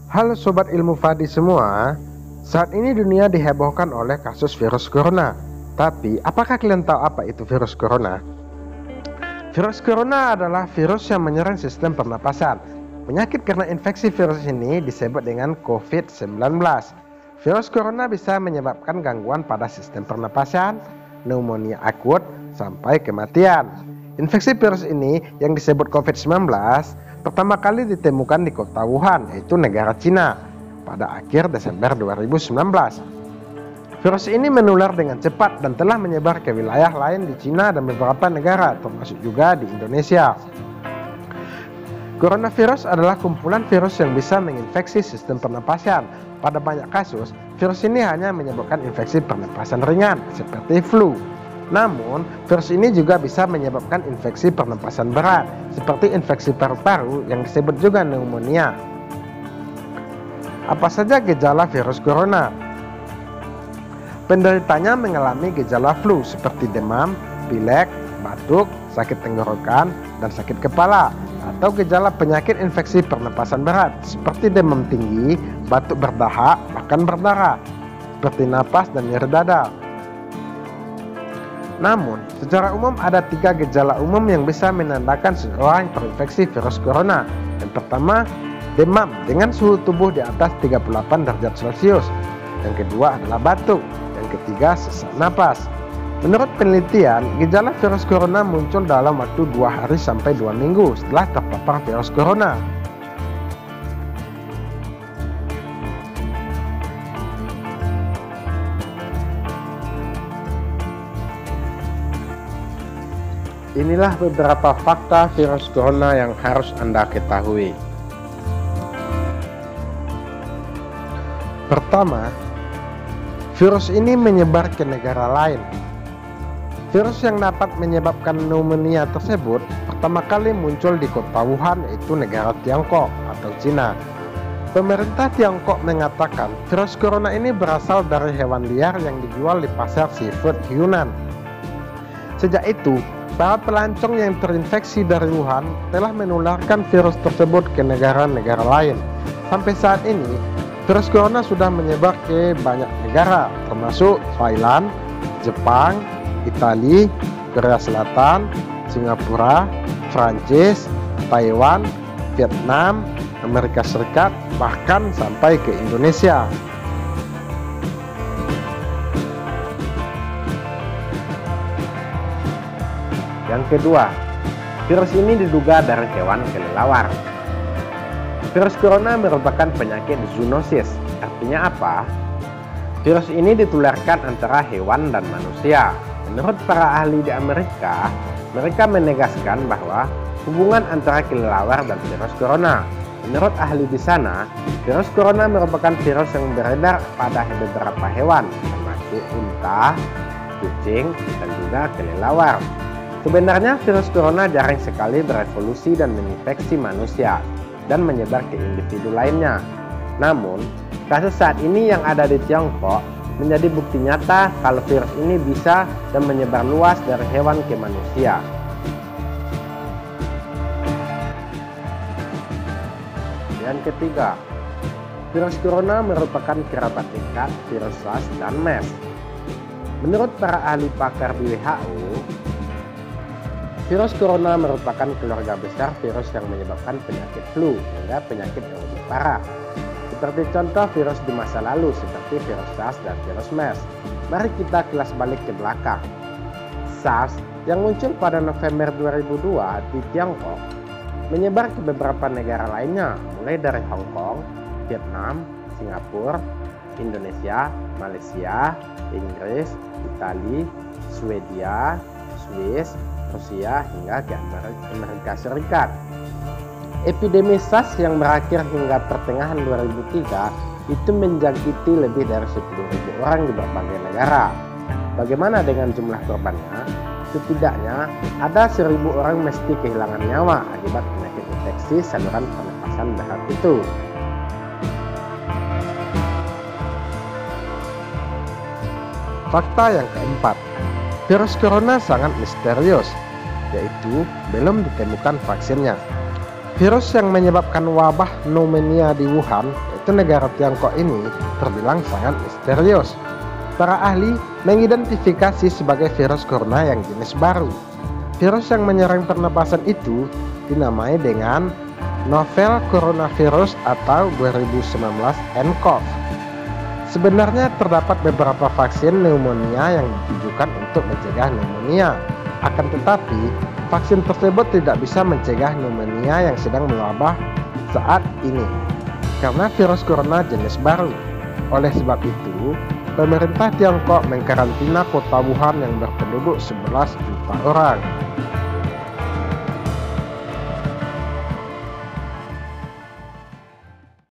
Halo Sobat Ilmu Fadi semua. Saat ini dunia dihebohkan oleh kasus virus corona. Tapi apakah kalian tahu apa itu virus corona? Virus corona adalah virus yang menyerang sistem pernapasan. Penyakit karena infeksi virus ini disebut dengan COVID-19. Virus corona bisa menyebabkan gangguan pada sistem pernapasan, pneumonia akut, sampai kematian. Infeksi virus ini yang disebut COVID-19 pertama kali ditemukan di kota Wuhan, yaitu negara Cina, pada akhir Desember 2019. Virus ini menular dengan cepat dan telah menyebar ke wilayah lain di Cina dan beberapa negara, termasuk juga di Indonesia. Coronavirus adalah kumpulan virus yang bisa menginfeksi sistem pernapasan. Pada banyak kasus, virus ini hanya menyebabkan infeksi pernapasan ringan, seperti flu. Namun, virus ini juga bisa menyebabkan infeksi pernapasan berat, seperti infeksi paru-paru yang disebut juga pneumonia. Apa saja gejala virus corona? Penderitanya mengalami gejala flu seperti demam, pilek, batuk, sakit tenggorokan, dan sakit kepala, atau gejala penyakit infeksi pernapasan berat seperti demam tinggi, batuk berdahak, bahkan berdarah, seperti napas dan nyeri dada. Namun, secara umum ada 3 gejala umum yang bisa menandakan seseorang terinfeksi virus corona. Yang pertama, demam dengan suhu tubuh di atas 38 derajat Celcius. Yang kedua adalah batuk. Yang ketiga, sesak napas. Menurut penelitian, gejala virus corona muncul dalam waktu 2 hari sampai 2 minggu setelah terpapar virus corona. Inilah beberapa fakta virus corona yang harus Anda ketahui. Pertama, virus ini menyebar ke negara lain. Virus yang dapat menyebabkan pneumonia tersebut pertama kali muncul di kota Wuhan, yaitu negara Tiongkok atau Cina. Pemerintah Tiongkok mengatakan virus corona ini berasal dari hewan liar yang dijual di pasar seafood Yunnan. Sejak itu, para pelancong yang terinfeksi dari Wuhan telah menularkan virus tersebut ke negara-negara lain. Sampai saat ini, virus corona sudah menyebar ke banyak negara, termasuk Thailand, Jepang, Italia, Korea Selatan, Singapura, Prancis, Taiwan, Vietnam, Amerika Serikat, bahkan sampai ke Indonesia. Yang kedua, virus ini diduga dari hewan kelelawar. Virus corona merupakan penyakit zoonosis. Artinya apa? Virus ini ditularkan antara hewan dan manusia. Menurut para ahli di Amerika, mereka menegaskan bahwa hubungan antara kelelawar dan virus corona. Menurut ahli di sana, virus corona merupakan virus yang beredar pada beberapa hewan, termasuk unta, kucing, dan juga kelelawar. Sebenarnya virus corona jarang sekali berevolusi dan menginfeksi manusia dan menyebar ke individu lainnya. Namun, kasus saat ini yang ada di Tiongkok menjadi bukti nyata kalau virus ini bisa dan menyebar luas dari hewan ke manusia. Yang ketiga, virus corona merupakan kerabat dekat virus SARS dan MERS. Menurut para ahli pakar di WHO, virus corona merupakan keluarga besar virus yang menyebabkan penyakit flu hingga penyakit yang lebih parah. Seperti contoh virus di masa lalu seperti virus SARS dan virus MERS. Mari kita kilas balik ke belakang. SARS yang muncul pada November 2002 di Tiongkok menyebar ke beberapa negara lainnya, mulai dari Hong Kong, Vietnam, Singapura, Indonesia, Malaysia, Inggris, Italia, Swedia, Swiss, Rusia, hingga ke Amerika Serikat. Epidemi SARS yang berakhir hingga pertengahan 2003 itu menjangkiti lebih dari 10.000 orang di berbagai negara. Bagaimana dengan jumlah korbannya? Setidaknya ada 1.000 orang mesti kehilangan nyawa akibat penyakit infeksi saluran pernapasan berat itu. Fakta yang keempat, virus corona sangat misterius, yaitu belum ditemukan vaksinnya. Virus yang menyebabkan wabah pneumonia di Wuhan, ke negara Tiongkok ini terbilang sangat misterius. Para ahli mengidentifikasi sebagai virus corona yang jenis baru. Virus yang menyerang pernapasan itu dinamai dengan novel coronavirus atau 2019 nCoV. Sebenarnya terdapat beberapa vaksin pneumonia yang ditujukan untuk mencegah pneumonia. Akan tetapi, vaksin tersebut tidak bisa mencegah pneumonia yang sedang mewabah saat ini karena virus corona jenis baru. Oleh sebab itu, pemerintah Tiongkok mengkarantina kota Wuhan yang berpenduduk 11 juta orang.